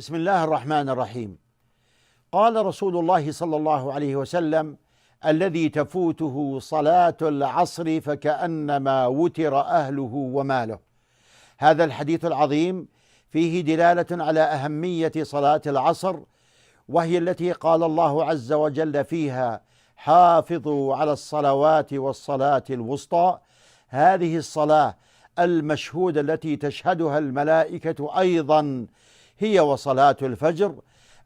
بسم الله الرحمن الرحيم. قال رسول الله صلى الله عليه وسلم: الذي تفوته صلاة العصر فكأنما وتر أهله وماله. هذا الحديث العظيم فيه دلالة على أهمية صلاة العصر، وهي التي قال الله عز وجل فيها: حافظوا على الصلوات والصلاة الوسطى. هذه الصلاة المشهودة التي تشهدها الملائكة أيضا هي وصلاة الفجر.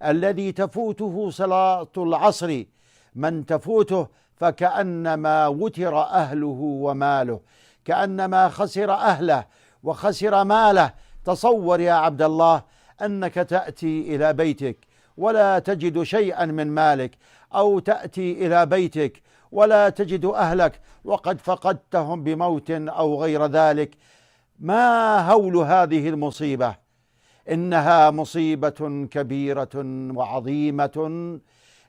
الذي تفوته صلاة العصر، من تفوته فكأنما وتر أهله وماله، كأنما خسر أهله وخسر ماله. تصور يا عبد الله أنك تأتي إلى بيتك ولا تجد شيئا من مالك، أو تأتي إلى بيتك ولا تجد أهلك وقد فقدتهم بموت أو غير ذلك. ما هول هذه المصيبة؟ إنها مصيبة كبيرة وعظيمة،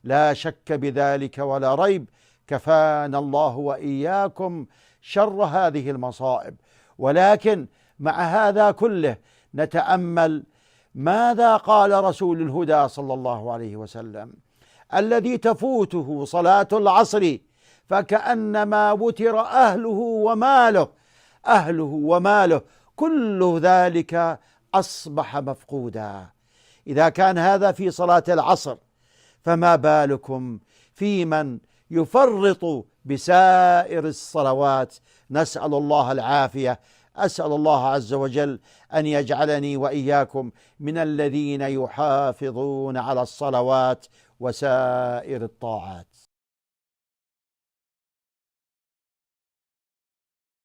لا شك بذلك ولا ريب. كفانا الله وإياكم شر هذه المصائب. ولكن مع هذا كله نتأمل ماذا قال رسول الهدى صلى الله عليه وسلم: الذي تفوته صلاة العصر فكأنما وتر أهله وماله. أهله وماله كل ذلك أصبح مفقودا. إذا كان هذا في صلاة العصر، فما بالكم في من يفرط بسائر الصلوات؟ نسأل الله العافية. أسأل الله عز وجل أن يجعلني وإياكم من الذين يحافظون على الصلوات وسائر الطاعات.